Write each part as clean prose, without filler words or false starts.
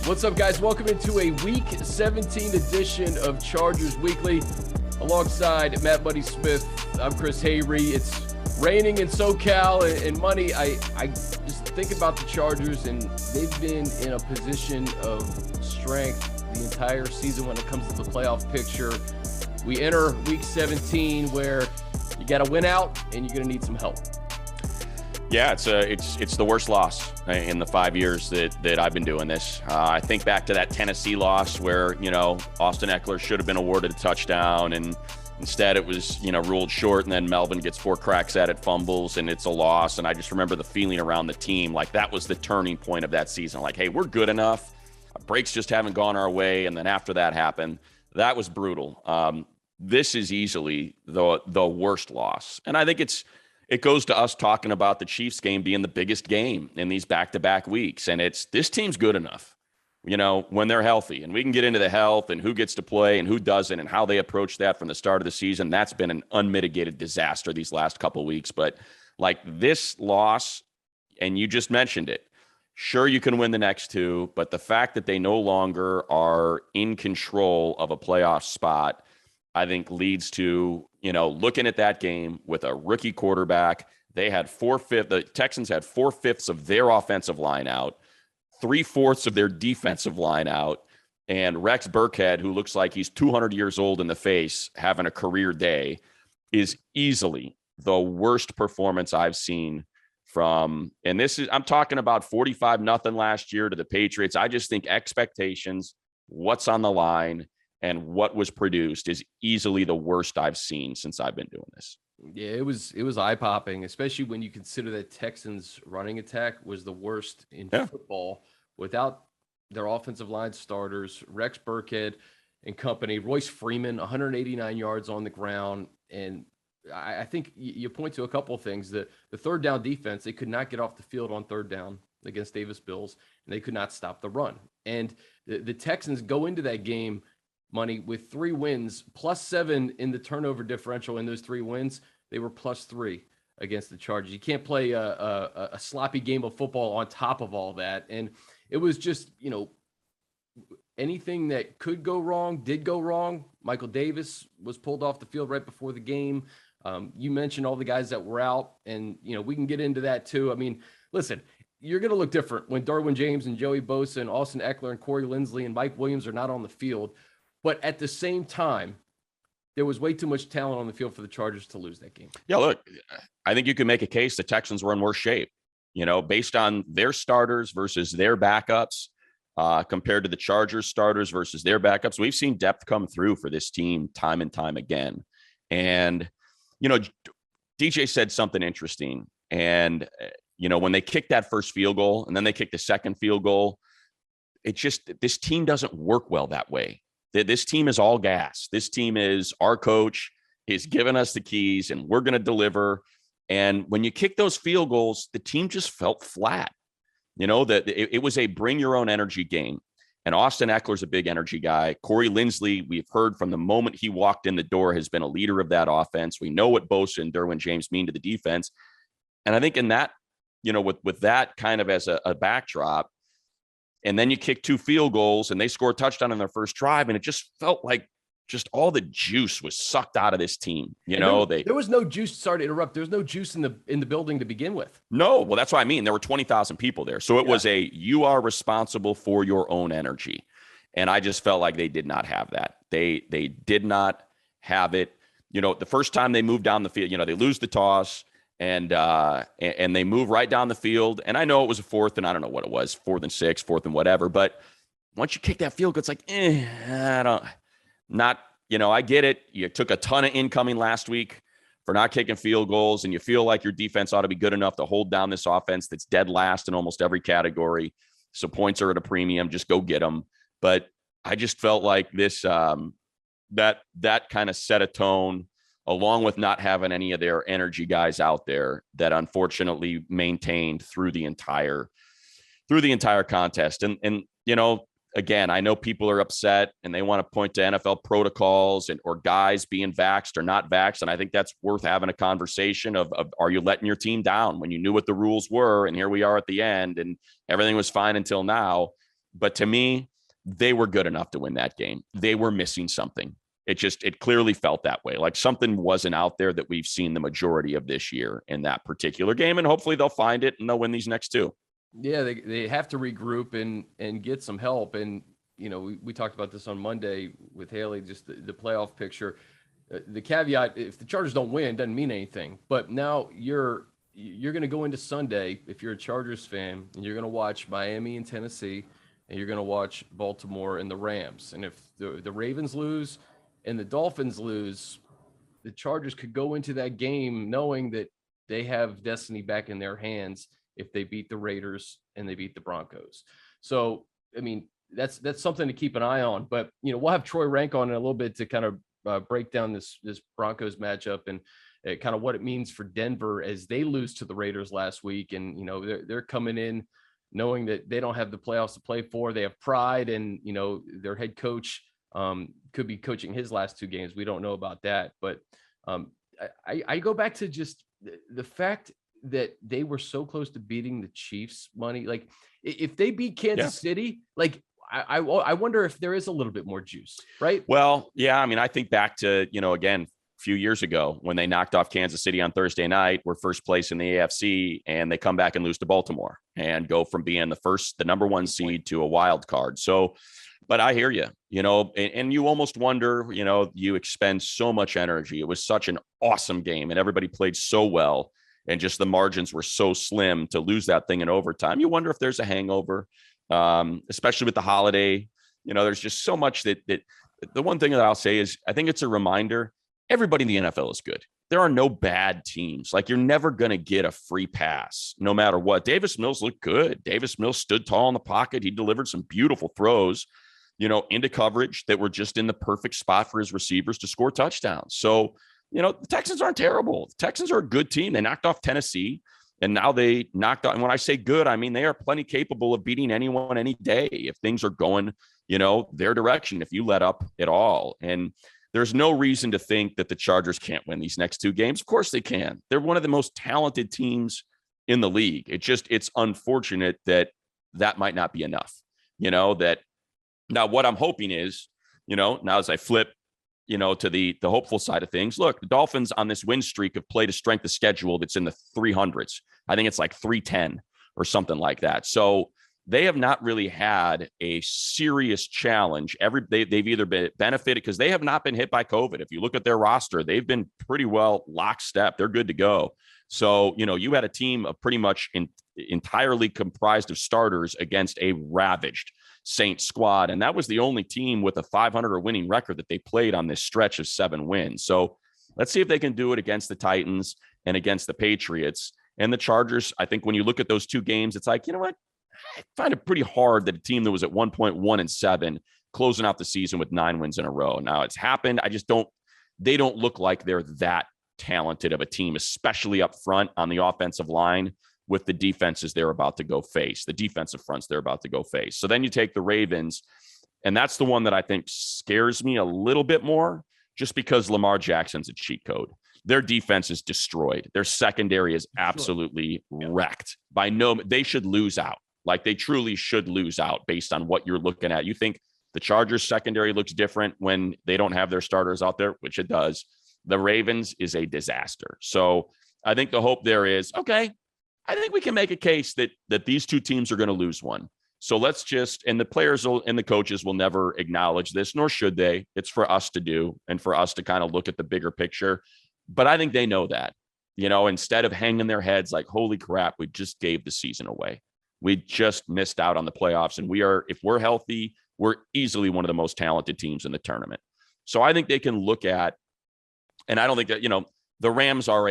What's up, guys? Welcome into a Week 17 edition of Chargers Weekly. Alongside Matt Buddy Smith, I'm Chris Hayre. It's raining in SoCal and money. I just think about the Chargers, and they've been in a position of strength the entire season when it comes to the playoff picture. We enter Week 17 where you got to win out and you're going to need some help. Yeah, it's the worst loss in the 5 years that I've been doing this. I think back to that Tennessee loss where, Austin Eckler should have been awarded a touchdown, and instead it was, ruled short, and then Melvin gets 4 cracks at it, fumbles, and it's a loss. And I just remember the feeling around the team, like that was the turning point of that season. Like, hey, we're good enough. Breaks just haven't gone our way. And then after that happened, that was brutal. This is easily the worst loss. And I think it goes to us talking about the Chiefs game being the biggest game in these back-to-back weeks. And this team's good enough, when they're healthy. And we can get into the health and who gets to play and who doesn't and how they approach that from the start of the season. That's been an unmitigated disaster these last couple of weeks. But like this loss, and you just mentioned it, sure, you can win the next 2, but the fact that they no longer are in control of a playoff spot, I think leads to, looking at that game with a rookie quarterback. They had the Texans had 4/5 of their offensive line out, 3/4 of their defensive line out, and Rex Burkhead, who looks like he's 200 years old in the face, having a career day, is easily the worst performance I've seen from, and I'm talking about 45-0 last year to the Patriots. I just think expectations, what's on the line, and what was produced is easily the worst I've seen since I've been doing this. Yeah, it was eye-popping, especially when you consider that Texans running attack was the worst in football without their offensive line starters, Rex Burkhead and company. Royce Freeman, 189 yards on the ground. And I think you point to a couple of things. The third down defense, they could not get off the field on third down against Davis Bills, and they could not stop the run. And the Texans go into that game, money, with 3 wins, +7 in the turnover differential in those 3 wins. They were +3 against the Chargers. You can't play a sloppy game of football on top of all that. And it was just, anything that could go wrong did go wrong. Michael Davis was pulled off the field right before the game. You mentioned all the guys that were out, and, we can get into that too. I mean, listen, you're going to look different when Derwin James and Joey Bosa and Austin Eckler and Corey Linsley and Mike Williams are not on the field. But at the same time, there was way too much talent on the field for the Chargers to lose that game. Yeah, look, I think you can make a case the Texans were in worse shape, based on their starters versus their backups, compared to the Chargers starters versus their backups. We've seen depth come through for this team time and time again. And, DJ said something interesting. And, when they kicked that first field goal and then they kicked the second field goal, this team doesn't work well that way. This team is all gas. This team is our coach is giving us the keys and we're going to deliver. And when you kick those field goals, the team just felt flat. That it was a bring your own energy game. And Austin Eckler's a big energy guy. Corey Linsley, we've heard from the moment he walked in the door, has been a leader of that offense. We know what Bosa and Derwin James mean to the defense. And I think in that, with that kind of as a backdrop, and then you kick 2 field goals and they score a touchdown in their first drive. And it just felt like just all the juice was sucked out of this team. There was no juice. Sorry to interrupt. There's no juice in the building to begin with. No. Well, that's what I mean. There were 20,000 people there. So it was you are responsible for your own energy. And I just felt like they did not have that. They did not have it. The first time they moved down the field, they lose the toss. And they move right down the field. And I know it was a 4th, and I don't know what it was, 4th and 6, 4th and whatever. But once you kick that field goal, it's like, I get it. You took a ton of incoming last week for not kicking field goals, and you feel like your defense ought to be good enough to hold down this offense that's dead last in almost every category. So points are at a premium. Just go get them. But I just felt like this, that kind of set a tone, along with not having any of their energy guys out there, that unfortunately maintained through the entire contest. And again, I know people are upset and they want to point to NFL protocols or guys being vaxxed or not vaxxed. And I think that's worth having a conversation of are you letting your team down when you knew what the rules were? And here we are at the end and everything was fine until now. But to me, they were good enough to win that game. They were missing something. It clearly felt that way. Like something wasn't out there that we've seen the majority of this year in that particular game. And hopefully they'll find it and they'll win these next two. Yeah, they have to regroup and get some help. And, we talked about this on Monday with Haley, just the playoff picture. The caveat, if the Chargers don't win, doesn't mean anything. But now you're going to go into Sunday, if you're a Chargers fan, and you're going to watch Miami and Tennessee, and you're going to watch Baltimore and the Rams. And if the Ravens lose and the Dolphins lose, the Chargers could go into that game knowing that they have destiny back in their hands if they beat the Raiders and they beat the Broncos. So, I mean, that's something to keep an eye on. But, we'll have Troy Renck on in a little bit to kind of break down this Broncos matchup and kind of what it means for Denver as they lose to the Raiders last week. And, they're coming in knowing that they don't have the playoffs to play for. They have pride, and, their head coach could be coaching his last two games. We don't know about that. But I go back to just the fact that they were so close to beating the Chiefs, Money. Like, if they beat Kansas City, like, I wonder if there is a little bit more juice, right? Well, yeah. I mean, I think back to, again, a few years ago when they knocked off Kansas City on Thursday night, were first place in the AFC, and they come back and lose to Baltimore and go from being the number one seed to a wild card. So, but I hear you, and you almost wonder, you expend so much energy. It was such an awesome game and everybody played so well, and just the margins were so slim to lose that thing in overtime. You wonder if there's a hangover, especially with the holiday. There's just so much that the one thing that I'll say is I think it's a reminder, everybody in the NFL is good. There are no bad teams. Like, you're never going to get a free pass no matter what. Davis Mills looked good. Davis Mills stood tall in the pocket. He delivered some beautiful throws, into coverage that were just in the perfect spot for his receivers to score touchdowns. So, the Texans aren't terrible. The Texans are a good team. They knocked off Tennessee, and now they knocked out. And when I say good, I mean they are plenty capable of beating anyone any day if things are going, their direction, if you let up at all. And there's no reason to think that the Chargers can't win these next two games. Of course they can. They're one of the most talented teams in the league. It's unfortunate that might not be enough, that now what I'm hoping is, now as I flip, to the hopeful side of things, look, the Dolphins on this win streak have played a strength of schedule that's in the 300s. I think it's like 310 or something like that. So they have not really had a serious challenge. They've either been benefited because they have not been hit by COVID. If you look at their roster, they've been pretty well lockstep. They're good to go. So, you had a team of pretty much entirely comprised of starters against a ravaged Saints squad. And that was the only team with a 500 or winning record that they played on this stretch of 7 wins. So let's see if they can do it against the Titans and against the Patriots. And the Chargers, I think when you look at those two games, it's like, what? I find it pretty hard that a team that was at 1.1-7 closing out the season with 9 wins in a row. Now it's happened. They don't look like they're that talented of a team, especially up front on the offensive line with the defenses they're about to go face, the defensive fronts they're about to go face. So then you take the Ravens, and that's the one that I think scares me a little bit more, just because Lamar Jackson's a cheat code. Their defense is destroyed. Their secondary is absolutely wrecked. They should lose out. Like, they truly should lose out based on what you're looking at. You think the Chargers secondary looks different when they don't have their starters out there, which it does. The Ravens is a disaster. So I think the hope there is, okay, I think we can make a case that these two teams are going to lose one. So let's and the players and the coaches will never acknowledge this, nor should they. It's for us to do and for us to kind of look at the bigger picture. But I think they know that, instead of hanging their heads like, holy crap, we just gave the season away. We just missed out on the playoffs. And if we're healthy, we're easily one of the most talented teams in the tournament. So I think they can look at, and I don't think that, the Rams are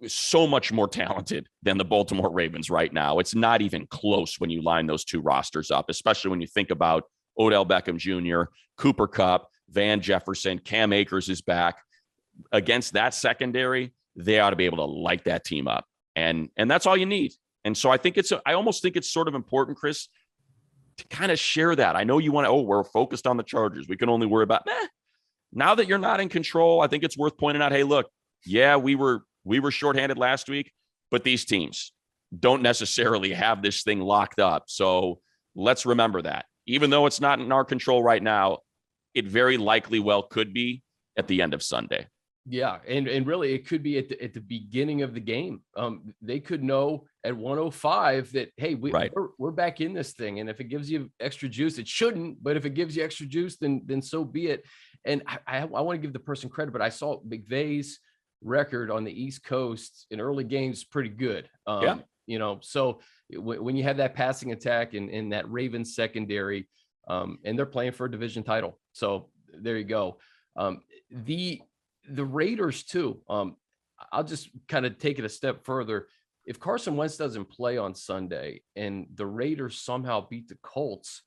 so much more talented than the Baltimore Ravens right now. It's not even close when you line those two rosters up, especially when you think about Odell Beckham Jr., Cooper Kupp, Van Jefferson, Cam Akers is back. Against that secondary, they ought to be able to light that team up. And that's all you need. And so I almost think it's sort of important, Chris, to kind of share that. I know you want to, we're focused on the Chargers. We can only worry about, now that you're not in control, I think it's worth pointing out, hey, look, yeah, we were shorthanded last week, but these teams don't necessarily have this thing locked up. So let's remember that. Even though it's not in our control right now, it very likely well could be at the end of Sunday. Yeah, and really it could be at the beginning of the game. They could know at 105 that, hey, we're back in this thing, and if it gives you extra juice, it shouldn't, but if it gives you extra juice, then so be it. And I want to give the person credit, but I saw McVay's record on the East Coast in early games pretty good. You know, so when you have that passing attack and that Ravens secondary, and they're playing for a division title, so there you go. The Raiders too. I'll just kind of take it a step further. If Carson Wentz doesn't play on Sunday and the Raiders somehow beat the Colts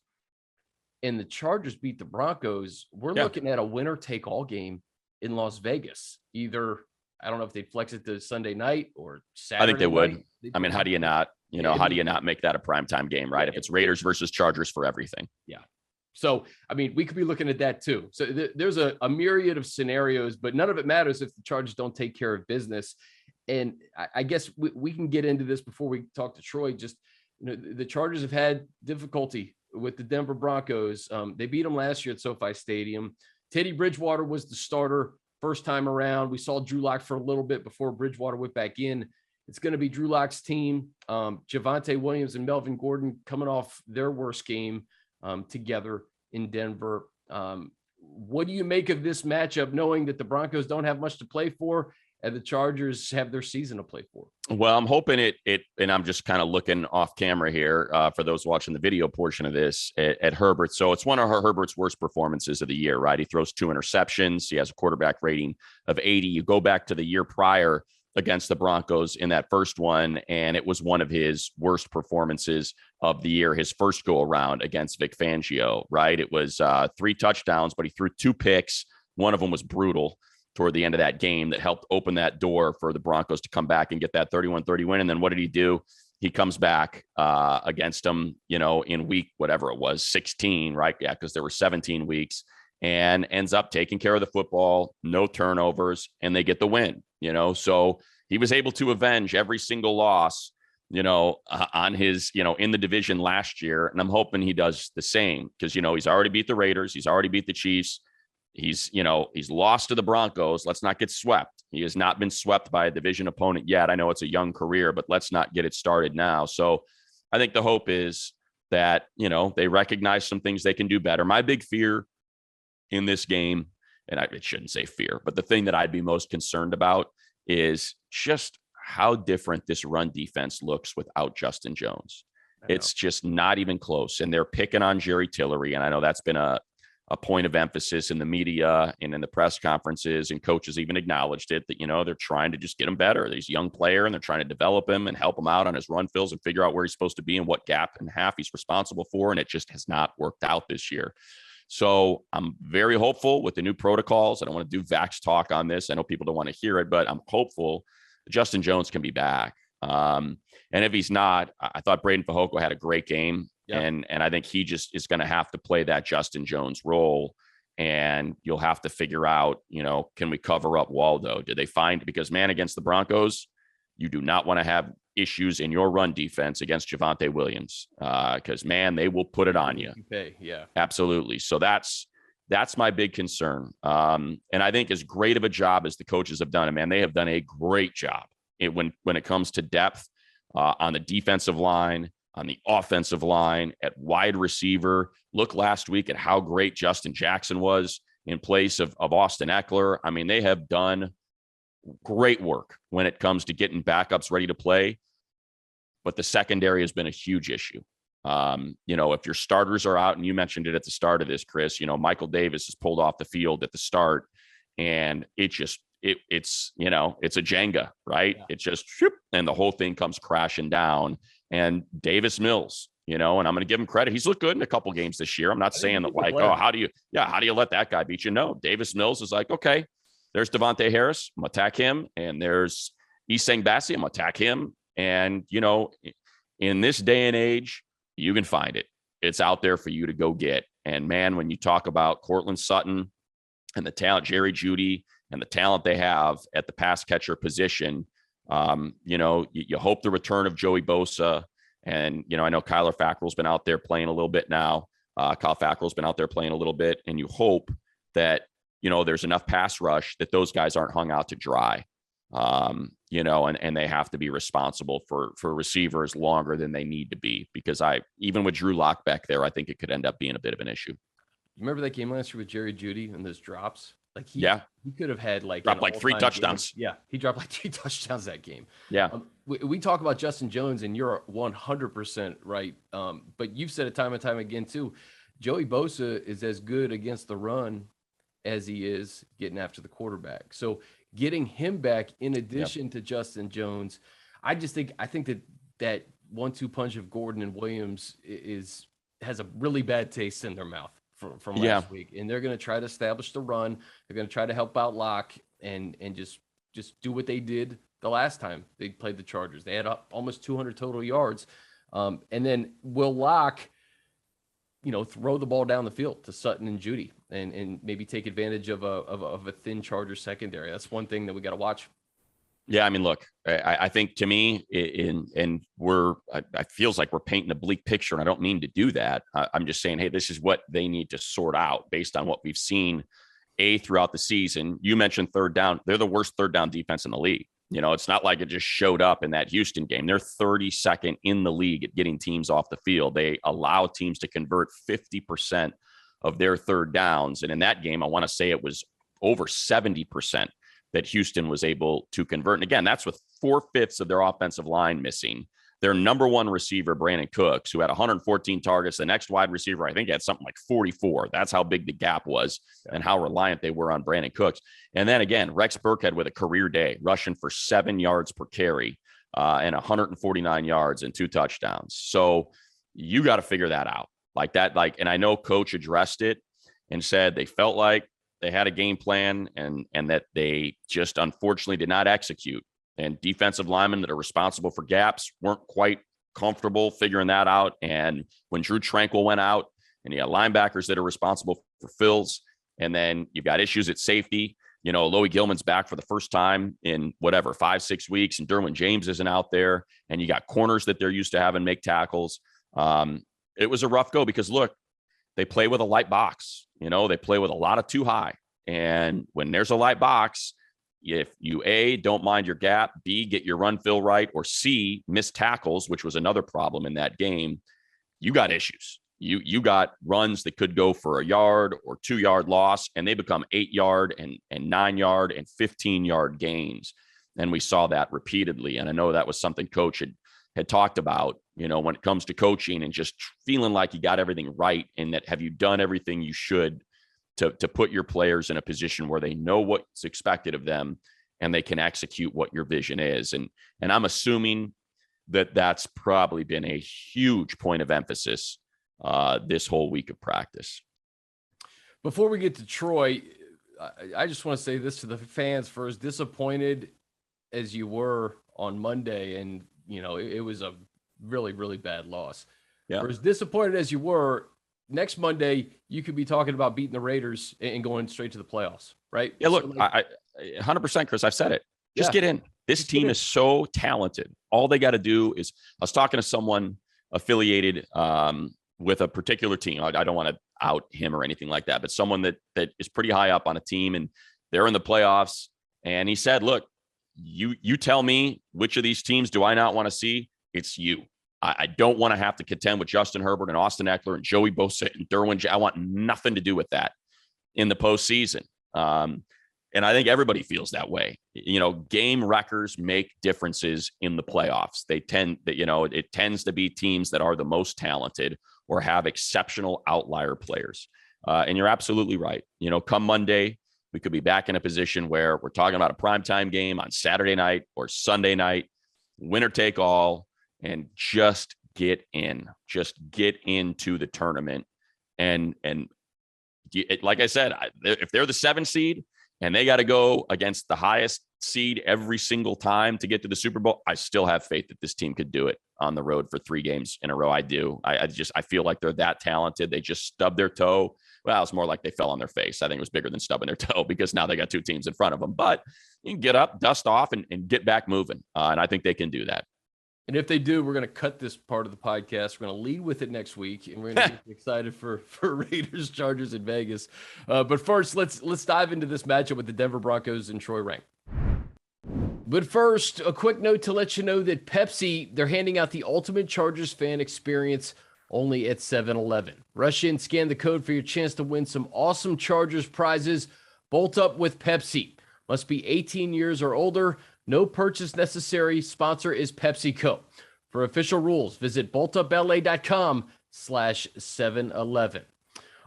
and the Chargers beat the Broncos, we're looking at a winner take all game in Las Vegas. Either, I don't know if they'd flex it to Sunday night or Saturday. I think they would. Night. I mean, how do you not, how do you not make that a primetime game, right? If it's Raiders versus Chargers for everything. Yeah. So, I mean, we could be looking at that too. So there's a myriad of scenarios, but none of it matters if the Chargers don't take care of business. And I guess we can get into this before we talk to Troy. Just, the Chargers have had difficulty with the Denver Broncos. They beat them last year at SoFi Stadium. Teddy Bridgewater was the starter first time around. We saw Drew Lock for a little bit before Bridgewater went back in. It's going to be Drew Lock's team. Javonte Williams and Melvin Gordon coming off their worst game together in Denver. What do you make of this matchup, knowing that the Broncos don't have much to play for and the Chargers have their season to play for? Well, I'm hoping it, and I'm just kind of looking off camera here for those watching the video portion of this at Herbert. So it's one of Herbert's worst performances of the year, right? He throws 2 interceptions. He has a quarterback rating of 80. You go back to the year prior against the Broncos in that first one, and it was one of his worst performances of the year, his first go around against Vic Fangio, right? It was 3 touchdowns, but he threw 2 picks. One of them was brutal toward the end of that game that helped open that door for the Broncos to come back and get that 31-30 win. And then what did he do? He comes back against them, in week, whatever it was, 16, right? Yeah, because there were 17 weeks, and ends up taking care of the football, no turnovers, and they get the win, So he was able to avenge every single loss, on his, in the division last year. And I'm hoping he does the same because, he's already beat the Raiders. He's already beat the Chiefs. He's lost to the Broncos. Let's not get swept. He has not been swept by a division opponent yet. I know it's a young career, but let's not get it started now. So I think the hope is that, they recognize some things they can do better. My big fear in this game, and it shouldn't say fear, but the thing that I'd be most concerned about is just how different this run defense looks without Justin Jones. It's just not even close. And they're picking on Jerry Tillery. And I know that's been a point of emphasis in the media and in the press conferences, and coaches even acknowledged it, that, they're trying to just get him better. He's a young player and they're trying to develop him and help him out on his run fills and figure out where he's supposed to be and what gap and half he's responsible for. And it just has not worked out this year. So I'm very hopeful with the new protocols. I don't want to do Vax talk on this. I know people don't want to hear it, but I'm hopeful Justin Jones can be back. And if he's not, I thought Braden Fehoko had a great game. Yeah. And I think he just is going to have to play that Justin Jones role. And you'll have to figure out, can we cover up Waldo? Did they find, because man, against the Broncos, you do not want to have issues in your run defense against Javonte Williams, because man, they will put it on you. Okay, yeah, absolutely. So that's my big concern. And I think as great of a job as the coaches have done, and man, they have done a great job when it comes to depth on the defensive line, on the offensive line, at wide receiver. Look last week at how great Justin Jackson was in place of Austin Eckler. I mean, they have done great work when it comes to getting backups ready to play, but the secondary has been a huge issue. If your starters are out, and you mentioned it at the start of this, Chris, Michael Davis is pulled off the field at the start, and it's a Jenga, right? Yeah. It's just, and the whole thing comes crashing down. And Davis Mills, and I'm going to give him credit. He's looked good in a couple games this year. I'm not saying that like, how do you let that guy beat you? No, Davis Mills is like, okay, there's Devontae Harris. I'm going to attack him. And there's Essang Bassey. I'm going to attack him. And, in this day and age, you can find it. It's out there for you to go get. And man, when you talk about Cortland Sutton and the talent, Jerry Jeudy, and the talent they have at the pass catcher position, you hope the return of Joey Bosa And, I know Kyler Fackrell's been out there playing a little bit now. Kyle Fackrell's been out there playing a little bit, and you hope that, there's enough pass rush that those guys aren't hung out to dry. And they have to be responsible for receivers longer than they need to be, because even with Drew Lock back there, I think it could end up being a bit of an issue. Remember that game last year with Jerry Jeudy and those drops? Like he could have had dropped like 3 touchdowns. Game. Yeah, he dropped like 3 touchdowns that game. Yeah. We talk about Justin Jones, and you're 100% right. But you've said it time and time again too. Joey Bosa is as good against the run as he is getting after the quarterback. So getting him back in addition to Justin Jones, I think that 1-2 punch of Gordon and Williams has a really bad taste in their mouth from last week. And they're going to try to establish the run. They're going to try to help out Locke and just do what they did the last time they played the Chargers. They had almost 200 total yards. And then will Locke, throw the ball down the field to Sutton and Jeudy and maybe take advantage of a thin Charger secondary. That's one thing that we got to watch. Yeah, I mean, look, I think to me, it feels like we're painting a bleak picture, and I don't mean to do that. I'm just saying, hey, this is what they need to sort out based on what we've seen throughout the season. You mentioned third down. They're the worst third down defense in the league. It's not like it just showed up in that Houston game. They're 32nd in the league at getting teams off the field. They allow teams to convert 50% of their third downs. And in that game, I want to say it was over 70% that Houston was able to convert. And again, that's with 4/5 of their offensive line missing. Their number one receiver, Brandon Cooks, who had 114 targets. The next wide receiver, I think, had something like 44. That's how big the gap was and how reliant they were on Brandon Cooks. And then again, Rex Burkhead with a career day, rushing for 7 yards per carry and 149 yards and 2 touchdowns. So you got to figure that out like that. And I know Coach addressed it and said they felt like they had a game plan and that they just unfortunately did not execute. And defensive linemen that are responsible for gaps weren't quite comfortable figuring that out. And when Drew Tranquil went out, and you got linebackers that are responsible for fills, and then you've got issues at safety. Loie Gilman's back for the first time in 5-6 weeks, and Derwin James isn't out there. And you got corners that they're used to having make tackles. It was a rough go because, look, they play with a light box. They play with a lot of too high. And when there's a light box, if you A, don't mind your gap, B, get your run fill right, or C, miss tackles, which was another problem in that game, you got issues. You got runs that could go for a yard or 2-yard loss, and they become 8-yard and 9-yard and 15-yard gains. And we saw that repeatedly. And I know that was something Coach had talked about, when it comes to coaching and just feeling like you got everything right, and that have you done everything you should to put your players in a position where they know what's expected of them and they can execute what your vision is. And I'm assuming that that's probably been a huge point of emphasis this whole week of practice. Before we get to Troy, I just want to say this to the fans: for as disappointed as you were on Monday, and it was a really, really bad loss. Yeah. For as disappointed as you were, next Monday, you could be talking about beating the Raiders and going straight to the playoffs, right? Yeah, look, I 100%, Chris, I've said it. Just get in. This team is so talented. All they got to do is, I was talking to someone affiliated with a particular team. I don't want to out him or anything like that, but someone that is pretty high up on a team, and they're in the playoffs. And he said, look, you tell me which of these teams do I not want to see? It's you. I don't want to have to contend with Justin Herbert and Austin Eckler and Joey Bosa and Derwin. I want nothing to do with that in the postseason. And I think everybody feels that way. Game wreckers make differences in the playoffs. It tends to be teams that are the most talented or have exceptional outlier players. And you're absolutely right. Come Monday, we could be back in a position where we're talking about a primetime game on Saturday night or Sunday night, winner take all. And just get into the tournament. And like I said, if they're the 7 seed and they got to go against the highest seed every single time to get to the Super Bowl, I still have faith that this team could do it on the road for 3 games in a row. I do. I feel like they're that talented. They just stubbed their toe. Well, it's more like they fell on their face. I think it was bigger than stubbing their toe because now they got 2 teams in front of them. But you can get up, dust off, and get back moving. And I think they can do that. And if they do, we're going to cut this part of the podcast. We're going to lead with it next week, and we're going to get excited for Raiders Chargers in Vegas. But first, let's dive into this matchup with the Denver Broncos and Troy Renck. But first, a quick note to let you know that Pepsi, they're handing out the ultimate Chargers fan experience only at 7-Eleven. Rush in, scan the code for your chance to win some awesome Chargers prizes. Bolt up with Pepsi. Must be 18 years or older. No purchase necessary. Sponsor is PepsiCo. For official rules, visit boltupla.com/7-Eleven.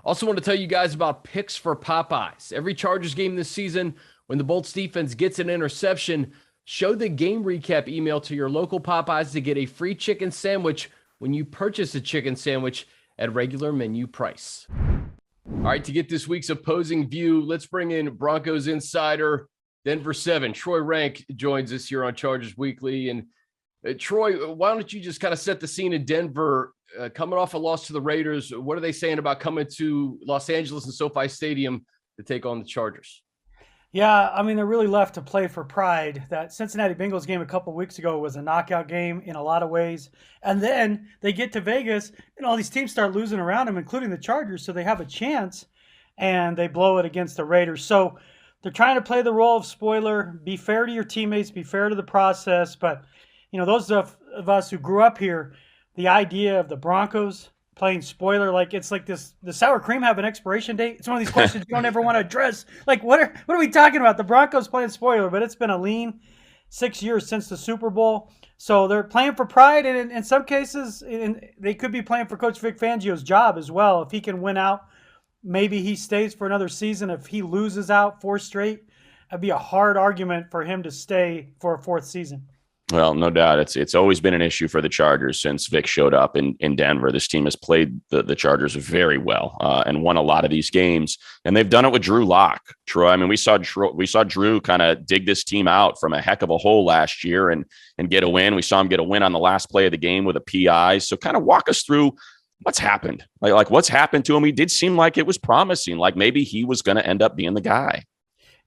Also want to tell you guys about picks for Popeyes. Every Chargers game this season, when the Bolts defense gets an interception, show the game recap email to your local Popeyes to get a free chicken sandwich when you purchase a chicken sandwich at regular menu price. All right, to get this week's opposing view, let's bring in Broncos insider Denver 7. Troy Renck joins us here on Chargers Weekly. And Troy, why don't you just kind of set the scene in Denver, coming off a loss to the Raiders? What are they saying about coming to Los Angeles and SoFi Stadium to take on the Chargers? Yeah, I mean, they're really left to play for pride. That Cincinnati Bengals game a couple weeks ago was a knockout game in a lot of ways. And then they get to Vegas, and all these teams start losing around them, including the Chargers, so they have a chance, and they blow it against the Raiders. So they're trying to play the role of spoiler, be fair to your teammates, be fair to the process. But, you know, those of us who grew up here, the idea of the Broncos playing spoiler, like it's like this, the sour cream have an expiration date? It's one of these questions you don't ever want to address. Like, what are we talking about? The Broncos playing spoiler, but it's been a lean 6 years since the Super Bowl. So they're playing for pride, and in some cases, they could be playing for Coach Vic Fangio's job as well. If he can win out, maybe he stays for another season. If he loses out 4 straight, that'd be a hard argument for him to stay for a 4th season. Well, no doubt. It's always been an issue for the Chargers since Vic showed up in Denver. This team has played the Chargers very well and won a lot of these games. And they've done it with Drew Lock. Troy, I mean, we saw Drew kind of dig this team out from a heck of a hole last year and get a win. We saw him get a win on the last play of the game with a PI. So kind of walk us through what's happened. Like what's happened to him. He did seem like it was promising. Like maybe he was going to end up being the guy.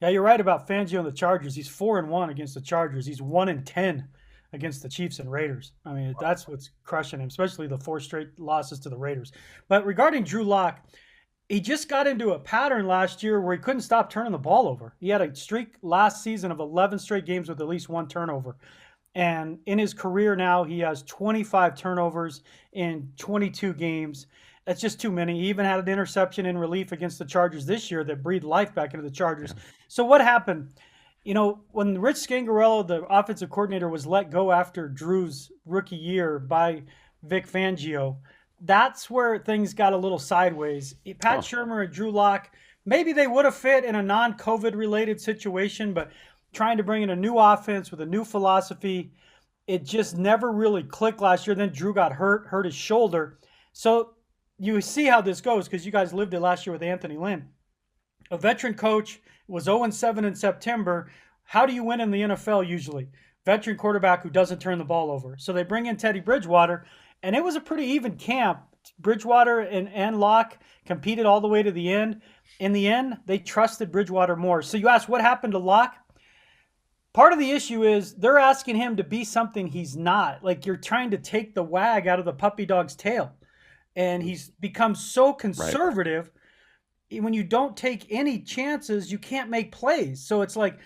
Yeah, you're right about Fangio and the Chargers. He's 4-1 against the Chargers. He's 1-10 against the Chiefs and Raiders. I mean, that's what's crushing him, especially the 4 straight losses to the Raiders. But regarding Drew Lock, he just got into a pattern last year where he couldn't stop turning the ball over. He had a streak last season of 11 straight games with at least 1 turnover. And in his career now, he has 25 turnovers in 22 games. That's just too many. He even had an interception in relief against the Chargers this year that breathed life back into the Chargers. So what happened? You know, when Rich Scangarello, the offensive coordinator, was let go after Drew's rookie year by Vic Fangio, that's where things got a little sideways. Pat Shurmur and Drew Lock, maybe they would have fit in a non-COVID related situation, but trying to bring in a new offense with a new philosophy, it just never really clicked last year. Then Drew got hurt his shoulder. So you see how this goes because you guys lived it last year with Anthony Lynn. A veteran coach was 0-7 in September. How do you win in the NFL usually? Veteran quarterback who doesn't turn the ball over. So they bring in Teddy Bridgewater, and it was a pretty even camp. Bridgewater and Locke competed all the way to the end. In the end, they trusted Bridgewater more. So you ask what happened to Locke? Part of the issue is they're asking him to be something he's not. Like you're trying to take the wag out of the puppy dog's tail. And he's become so conservative. Right. When you don't take any chances, you can't make plays. So it's like,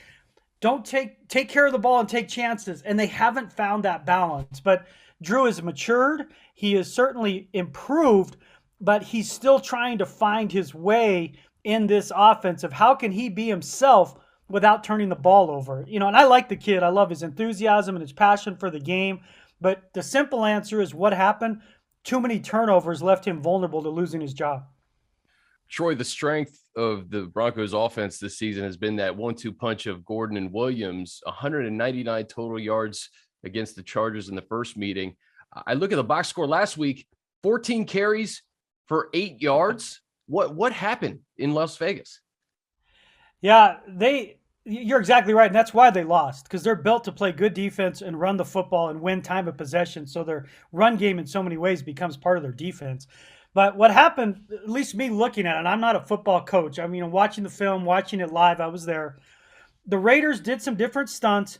don't take care of the ball and take chances. And they haven't found that balance. But Drew has matured. He has certainly improved, but he's still trying to find his way in this offense of how can he be himself without turning the ball over. You know, and I like the kid. I love his enthusiasm and his passion for the game. But the simple answer is what happened? Too many turnovers left him vulnerable to losing his job. Troy, the strength of the Broncos offense this season has been that 1-2 punch of Gordon and Williams, 199 total yards against the Chargers in the first meeting. I look at the box score last week, 14 carries for 8 yards. What happened in Las Vegas? Yeah, you're exactly right. And that's why they lost, because they're built to play good defense and run the football and win time of possession. So their run game in so many ways becomes part of their defense. But what happened, at least me looking at it, and I'm not a football coach. I mean, watching the film, watching it live, I was there. The Raiders did some different stunts,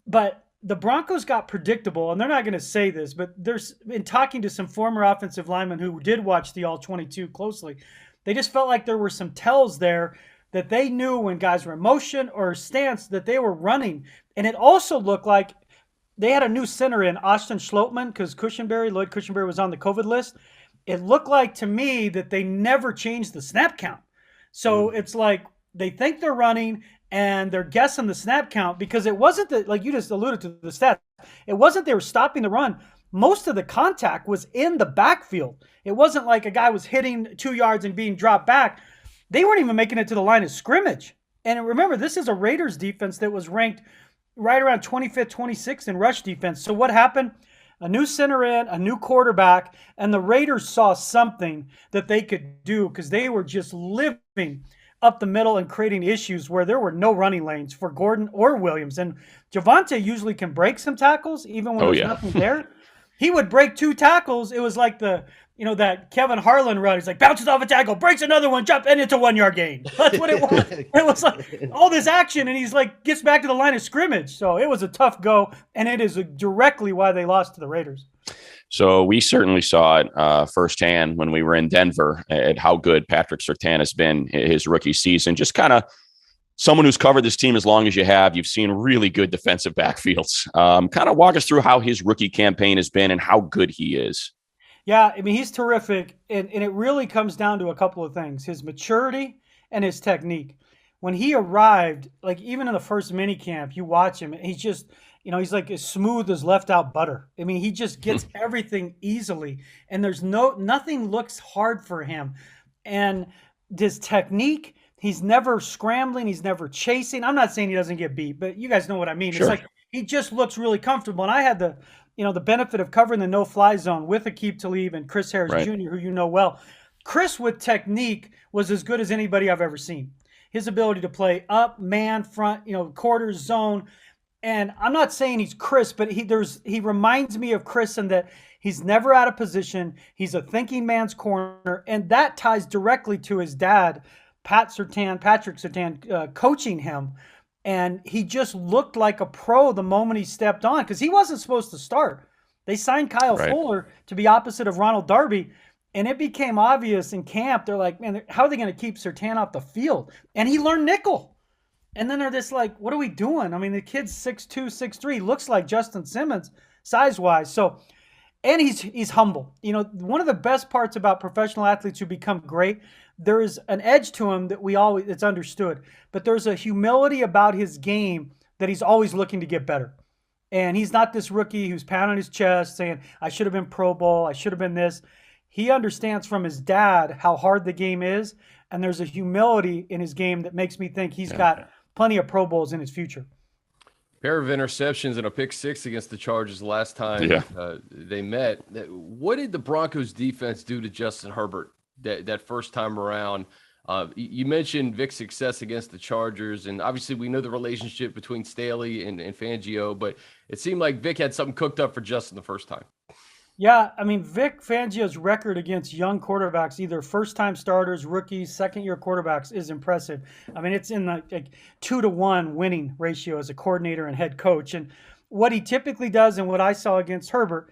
but the Broncos got predictable, and they're not going to say this, but there's in talking to some former offensive linemen who did watch the all 22 closely, they just felt like there were some tells there that they knew when guys were in motion or stance that they were running. And it also looked like they had a new center in Austin Schlottman because Lloyd Cushenberry was on the COVID list. It looked like to me that they never changed the snap count. So it's like they think they're running and they're guessing the snap count because it wasn't that, like you just alluded to the stats, it wasn't they were stopping the run. Most of the contact was in the backfield. It wasn't like a guy was hitting 2 yards and being dropped back. They weren't even making it to the line of scrimmage. And remember, this is a Raiders defense that was ranked right around 25th, 26th in rush defense. So what happened? A new center in, a new quarterback, and the Raiders saw something that they could do because they were just living up the middle and creating issues where there were no running lanes for Gordon or Williams. And Javonte usually can break some tackles even when there's nothing there. He would break 2 tackles. It was like that Kevin Harlan run. He's like, bounces off a tackle, breaks another one, jump, and it's a 1 yard gain. That's what it was. It was like all this action, and he's like, gets back to the line of scrimmage. So it was a tough go, and it is directly why they lost to the Raiders. So we certainly saw it firsthand when we were in Denver at how good Patrick Surtain has been his rookie season. Just kind of someone who's covered this team as long as you have, you've seen really good defensive backfields. Kind of walk us through how his rookie campaign has been and how good he is. Yeah, I mean, he's terrific, and it really comes down to a couple of things, his maturity and his technique. When he arrived, like even in the first mini camp, you watch him, and he's just, he's like as smooth as left out butter. I mean, he just gets everything easily, and there's nothing looks hard for him. And his technique, he's never scrambling, he's never chasing. I'm not saying he doesn't get beat, but you guys know what I mean. Sure. It's like he just looks really comfortable. And I had the benefit of covering the no-fly zone with Aqib Talib and Chris Hayre Jr., who you know well. Chris, with technique, was as good as anybody I've ever seen. His ability to play up, man, front, quarters, zone. And I'm not saying he's Chris, but he reminds me of Chris in that he's never out of position. He's a thinking man's corner, and that ties directly to his dad, Patrick Surtain, coaching him. And he just looked like a pro the moment he stepped on because he wasn't supposed to start. They signed Kyle Fuller to be opposite of Ronald Darby, and it became obvious in camp. They're like, man, how are they going to keep Surtain off the field? And he learned nickel. And then they're just like, what are we doing? I mean, the kid's 6'2", 6'3", looks like Justin Simmons size-wise. So, and he's humble. One of the best parts about professional athletes who become great, there is an edge to him that it's understood. But there's a humility about his game that he's always looking to get better. And he's not this rookie who's pounding his chest saying, I should have been Pro Bowl, I should have been this. He understands from his dad how hard the game is. And there's a humility in his game that makes me think he's got plenty of Pro Bowls in his future. Pair of interceptions and a pick 6 against the Chargers last time they met. What did the Broncos defense do to Justin Herbert that first time around? You mentioned Vic's success against the Chargers, and obviously we know the relationship between Staley and Fangio, but it seemed like Vic had something cooked up for Justin the first time. Yeah, I mean, Vic Fangio's record against young quarterbacks, either first-time starters, rookies, second-year quarterbacks, is impressive. I mean, it's in the 2-to-1 winning ratio as a coordinator and head coach. And what he typically does and what I saw against Herbert,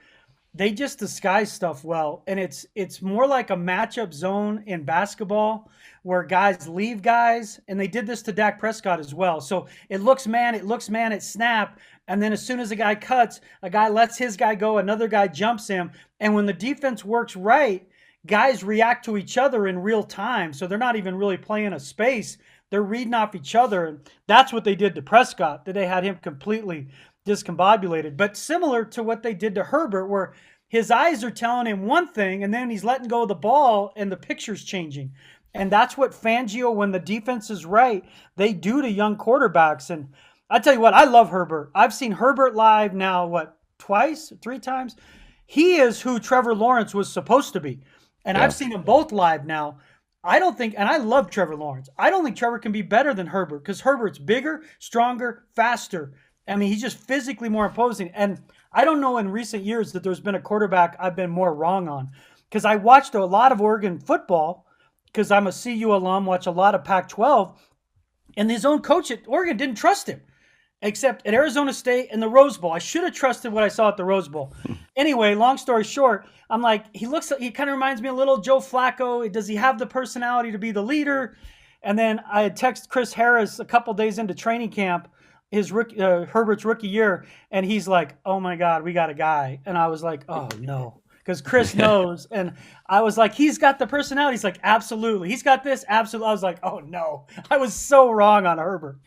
they just disguise stuff well. And it's more like a matchup zone in basketball where guys leave guys, and they did this to Dak Prescott as well. So it looks man at snap, and then as soon as a guy cuts, a guy lets his guy go, another guy jumps him. And when the defense works right, guys react to each other in real time. So they're not even really playing a space. They're reading off each other. And that's what they did to Prescott, that they had him completely discombobulated. But similar to what they did to Herbert, where his eyes are telling him one thing, and then he's letting go of the ball, and the picture's changing. And that's what Fangio, when the defense is right, they do to young quarterbacks. And I tell you what, I love Herbert. I've seen Herbert live now, twice, 3 times? He is who Trevor Lawrence was supposed to be. And I've seen them both live now. I love Trevor Lawrence. I don't think Trevor can be better than Herbert because Herbert's bigger, stronger, faster. I mean, he's just physically more imposing. And I don't know in recent years that there's been a quarterback I've been more wrong on because I watched a lot of Oregon football because I'm a CU alum, watch a lot of Pac-12, and his own coach at Oregon didn't trust him. except at Arizona State and the Rose Bowl. I should have trusted what I saw at the Rose Bowl. Anyway, long story short, I'm like, he kind of reminds me a little Joe Flacco. Does he have the personality to be the leader? And then I had texted Chris Hayre a couple days into training camp, Herbert's rookie year, and he's like, "Oh my God, we got a guy." And I was like, "Oh no," because Chris knows, and I was like, "He's got the personality." He's like, "Absolutely, he's got this." Absolutely, I was like, "Oh no," I was so wrong on Herbert.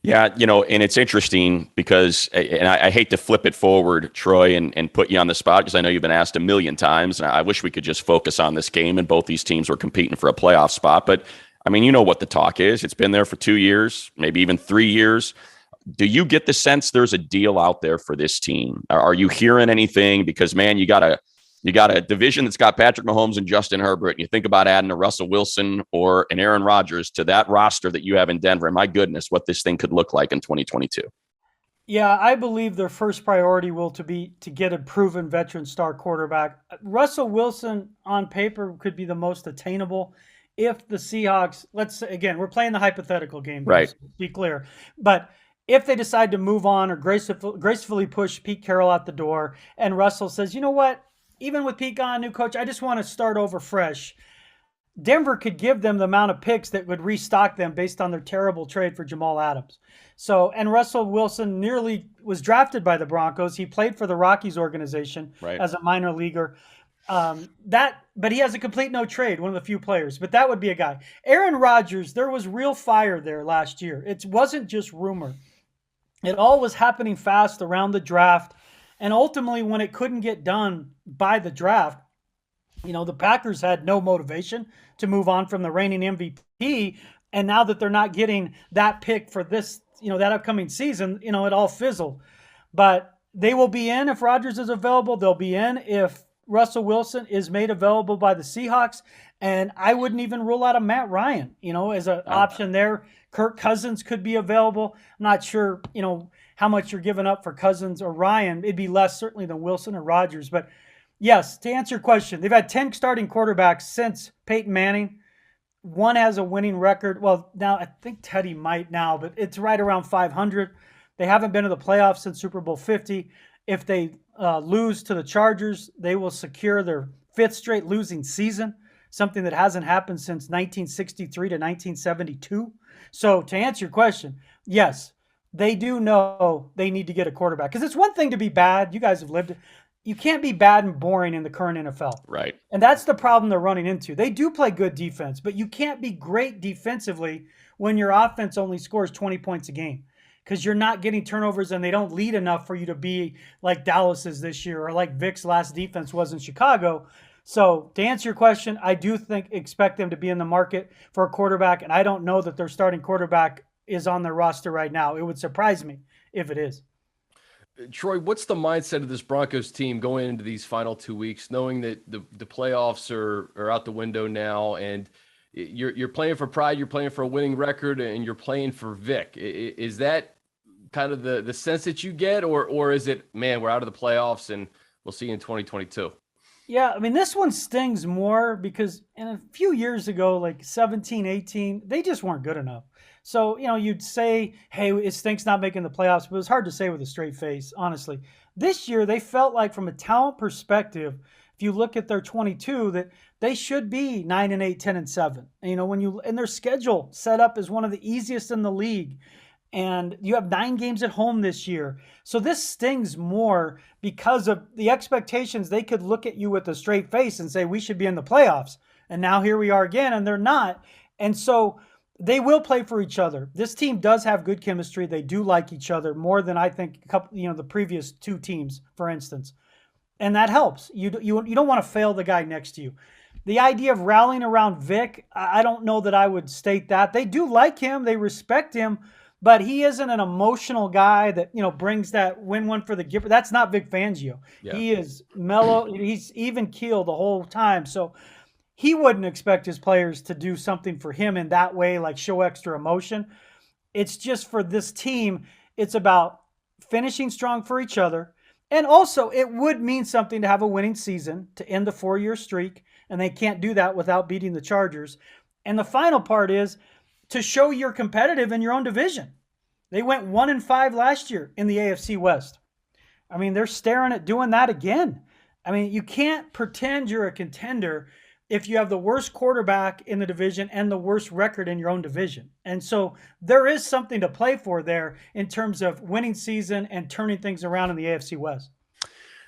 Yeah, and it's interesting because, and I hate to flip it forward, Troy, and put you on the spot because I know you've been asked a million times, and I wish we could just focus on this game and both these teams were competing for a playoff spot. But I mean, you know what the talk is. It's been there for 2 years, maybe even 3 years. Do you get the sense there's a deal out there for this team? Are you hearing anything? Because, man, you got a division that's got Patrick Mahomes and Justin Herbert, and you think about adding a Russell Wilson or an Aaron Rodgers to that roster that you have in Denver. And my goodness, what this thing could look like in 2022. Yeah, I believe their first priority will be to get a proven veteran star quarterback. Russell Wilson on paper could be the most attainable if the Seahawks, let's say, again, we're playing the hypothetical game, right? Be clear. But if they decide to move on or gracefully push Pete Carroll out the door, and Russell says, you know what, even with Pete gone, new coach, I just want to start over fresh. Denver could give them the amount of picks that would restock them based on their terrible trade for Jamal Adams. So, and Russell Wilson nearly was drafted by the Broncos. He played for the Rockies organization as a minor leaguer. But he has a complete no trade, one of the few players. But that would be a guy. Aaron Rodgers, there was real fire there last year. It wasn't just rumor. It all was happening fast around the draft. And ultimately, when it couldn't get done by the draft, the Packers had no motivation to move on from the reigning MVP. And now that they're not getting that pick for this, that upcoming season, it all fizzled. But they will be in if Rodgers is available. They'll be in if Russell Wilson is made available by the Seahawks. And I wouldn't even rule out a Matt Ryan, as an option there. Kirk Cousins could be available. I'm not sure, how much you're giving up for Cousins or Ryan. It'd be less certainly than Wilson or Rodgers. But yes, to answer your question, they've had 10 starting quarterbacks since Peyton Manning. One has a winning record. Well, now I think Teddy might now, but it's right around 500. They haven't been to the playoffs since Super Bowl 50. If they lose to the Chargers, they will secure their 5th straight losing season, something that hasn't happened since 1963 to 1972. So to answer your question, yes, they do know they need to get a quarterback. Because it's one thing to be bad. You guys have lived it. You can't be bad and boring in the current NFL. Right. And that's the problem they're running into. They do play good defense, but you can't be great defensively when your offense only scores 20 points a game because you're not getting turnovers and they don't lead enough for you to be like Dallas's this year or like Vic's last defense was in Chicago. So to answer your question, I do expect them to be in the market for a quarterback, and I don't know that their starting quarterback is on their roster right now. It would surprise me if it is. Troy, what's the mindset of this Broncos team going into these final 2 weeks, knowing that the playoffs are out the window now, and you're playing for pride, you're playing for a winning record, and you're playing for Vic? Is that kind of the sense that you get, or is it, man, we're out of the playoffs and we'll see you in 2022? Yeah, I mean, this one stings more because in a few years ago, like 17, 18, they just weren't good enough. So, you'd say, hey, it stinks not making the playoffs, but it was hard to say with a straight face, honestly. This year, they felt like from a talent perspective, if you look at their 22, that they should be 9-8, 10-7. And their schedule set up as one of the easiest in the league. And you have 9 games at home this year. So this stings more because of the expectations. They could look at you with a straight face and say, we should be in the playoffs. And now here we are again, and they're not. And so they will play for each other. This team does have good chemistry. They do like each other more than I think the previous 2 teams, for instance. And that helps. You don't want to fail the guy next to you. The idea of rallying around Vic, I don't know that I would state that. They do like him. They respect him. But he isn't an emotional guy that, brings that win one for the giver. That's not Vic Fangio. Yeah. He is mellow. He's even keeled the whole time. So he wouldn't expect his players to do something for him in that way, like show extra emotion. It's just for this team, it's about finishing strong for each other. And also, it would mean something to have a winning season to end the 4-year streak. And they can't do that without beating the Chargers. And the final part is to show you're competitive in your own division. They went 1-5 last year in the AFC West. I mean, they're staring at doing that again. I mean, you can't pretend you're a contender if you have the worst quarterback in the division and the worst record in your own division. And so there is something to play for there in terms of winning season and turning things around in the AFC West.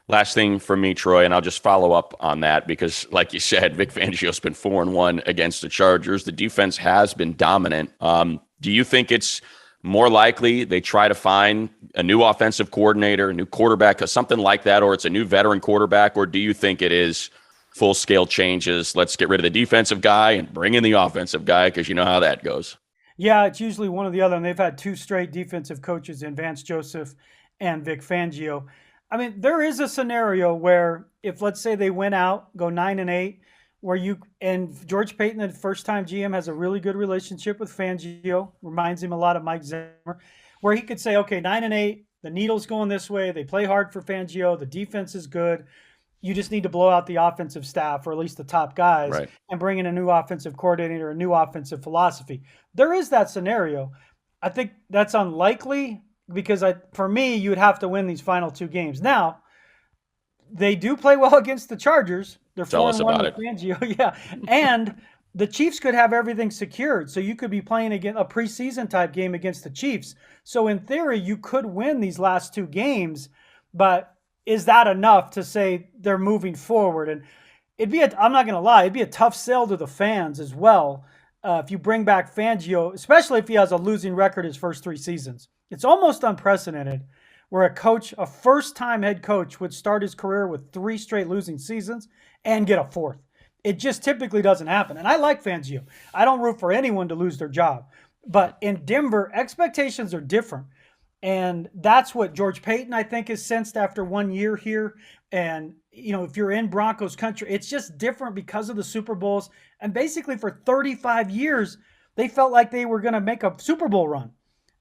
Last thing for me, Troy, and I'll just follow up on that because, like you said, Vic Fangio's been 4-1 against the Chargers. The defense has been dominant. Do you think it's more likely they try to find a new offensive coordinator, a new quarterback, something like that, or it's a new veteran quarterback, or do you think it is full-scale changes? Let's get rid of the defensive guy and bring in the offensive guy because you know how that goes. Yeah, it's usually one or the other, and they've had two straight defensive coaches in Vance Joseph and Vic Fangio. I mean, there is a scenario where if, let's say, they win out, go 9-8, where George Payton, the first-time GM, has a really good relationship with Fangio, reminds him a lot of Mike Zimmer, where he could say, okay, 9-8, the needle's going this way, they play hard for Fangio, the defense is good, you just need to blow out the offensive staff, or at least the top guys, right, and bring in a new offensive coordinator, a new offensive philosophy. There is that scenario. I think that's unlikely because for me, you would have to win these final two games. Now, they do play well against the Chargers. They're 4-1 with Fangio. Yeah. And the Chiefs could have everything secured. So you could be playing against a preseason type game against the Chiefs. So in theory, you could win these last two games, but is that enough to say they're moving forward? And I'm not going to lie, it'd be a tough sell to the fans as well. If you bring back Fangio, especially if he has a losing record his first three seasons. It's almost unprecedented where a first-time head coach would start his career with 3 straight losing seasons and get a fourth. It just typically doesn't happen. And I like Fangio. I don't root for anyone to lose their job. But in Denver, expectations are different. And that's what George Payton, I think, has sensed after 1 year here. And, if you're in Broncos country, it's just different because of the Super Bowls. And basically for 35 years, they felt like they were going to make a Super Bowl run.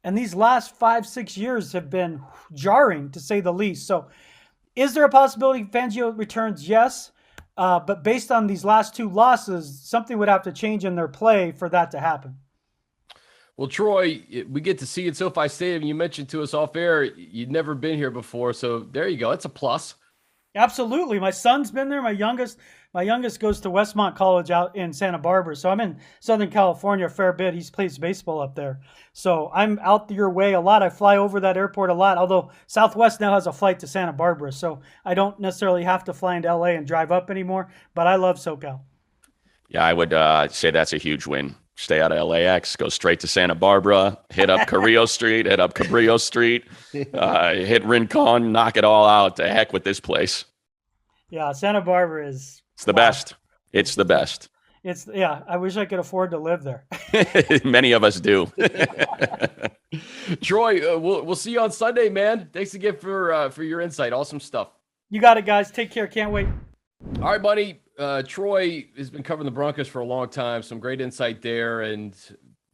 And these last 5-6 years have been jarring, to say the least. So is there a possibility Fangio returns? Yes. But based on these last 2 losses, something would have to change in their play for that to happen. Well, Troy, we get to see you at SoFi Stadium. You mentioned to us off air you'd never been here before. So there you go. It's a plus. Absolutely. My son's been there. My youngest goes to Westmont College out in Santa Barbara. So I'm in Southern California a fair bit. He plays baseball up there. So I'm out your way a lot. I fly over that airport a lot, although Southwest now has a flight to Santa Barbara. So I don't necessarily have to fly into LA and drive up anymore, but I love SoCal. Yeah, I would say that's a huge win. Stay out of LAX, go straight to Santa Barbara, hit up Carrillo Street, hit up Cabrillo Street, hit Rincon, knock it all out. To heck with this place. Yeah, Santa Barbara is... It's the best. It's the best. I wish I could afford to live there. Many of us do. Troy, we'll see you on Sunday, man. Thanks again for your insight. Awesome stuff. You got it, guys. Take care. Can't wait. All right, buddy. Troy has been covering the Broncos for a long time. Some great insight there. And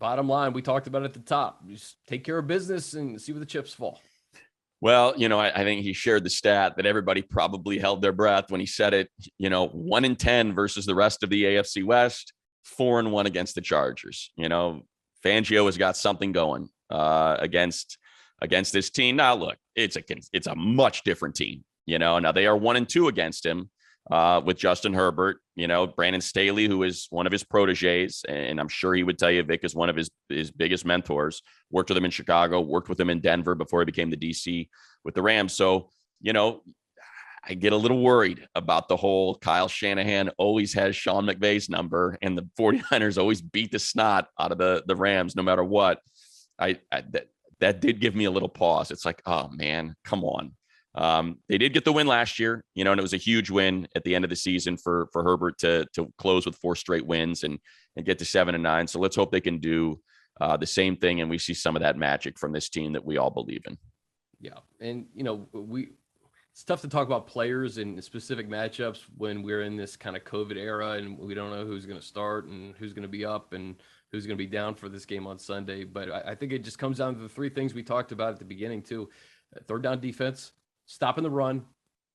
bottom line, we talked about it at the top. Just take care of business and see where the chips fall. Well, I think he shared the stat that everybody probably held their breath when he said it. 1-10 versus the rest of the AFC West, 4-1 against the Chargers. Fangio has got something going against this team. Now, look, it's a much different team. Now they are 1-2 against him. With Justin Herbert, Brandon Staley, who is one of his proteges, and I'm sure he would tell you Vic is one of his biggest mentors, worked with him in Chicago, worked with him in Denver before he became the DC with the Rams. So, I get a little worried about the whole Kyle Shanahan always has Sean McVay's number and the 49ers always beat the snot out of the Rams no matter what. That did give me a little pause. It's like, oh man, come on. They did get the win last year, and it was a huge win at the end of the season for Herbert to close with 4 straight wins and get to 7-9. So let's hope they can do the same thing. And we see some of that magic from this team that we all believe in. Yeah. And, it's tough to talk about players and specific matchups when we're in this kind of COVID era and we don't know who's going to start and who's going to be up and who's going to be down for this game on Sunday. But I think it just comes down to the 3 things we talked about at the beginning too. Third down defense, stopping the run,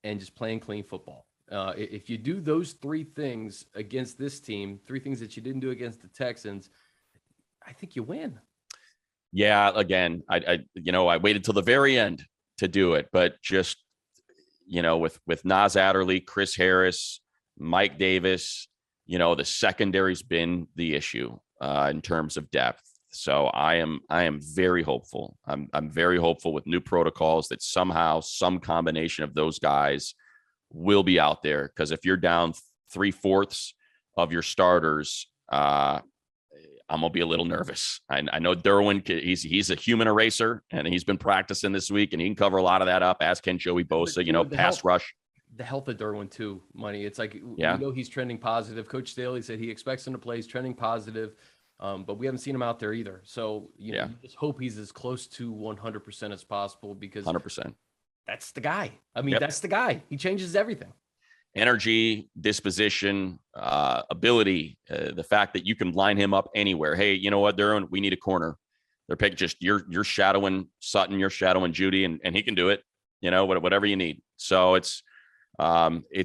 and just playing clean football. If you do those 3 things against this team, 3 things that you didn't do against the Texans, I think you win. Yeah, again, I waited till the very end to do it, but just, with Nas Adderley, Chris Harris, Mike Davis, the secondary's been the issue in terms of depth. So I am very hopeful. I'm very hopeful with new protocols that somehow some combination of those guys will be out there. Because if you're down 3/4 of your starters, I'm gonna be a little nervous. I know Derwin, he's a human eraser, and he's been practicing this week, and he can cover a lot of that up, as can Joey Bosa. Pass rush. The health of Derwin too, Money. It's like, yeah, he's trending positive. Coach Staley said he expects him to play. He's trending positive, but we haven't seen him out there either. So you just hope he's as close to 100% as possible, because 100%. That's the guy. I mean, that's the guy. He changes everything. Energy, disposition, ability, the fact that you can line him up anywhere. Hey, you know what, Derwin, we need a corner. They're picking, just you're shadowing Sutton, you're shadowing Judy, and he can do it. Whatever you need. So it's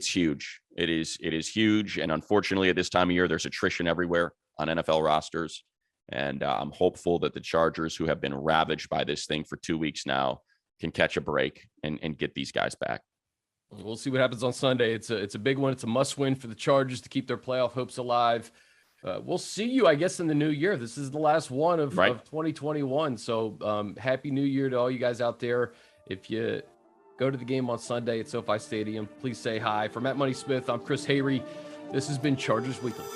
huge. It is huge. And unfortunately, at this time of year, there's attrition everywhere on NFL rosters. And I'm hopeful that the Chargers, who have been ravaged by this thing for 2 weeks now, can catch a break and get these guys back. We'll see what happens on Sunday. It's a big one. It's a must win for the Chargers to keep their playoff hopes alive. We'll see you, I guess, in the new year. This is the last one of 2021. So happy New Year to all you guys out there. If you go to the game on Sunday at SoFi Stadium, please say hi. For Matt Money Smith, I'm Chris Hayre. This has been Chargers Weekly.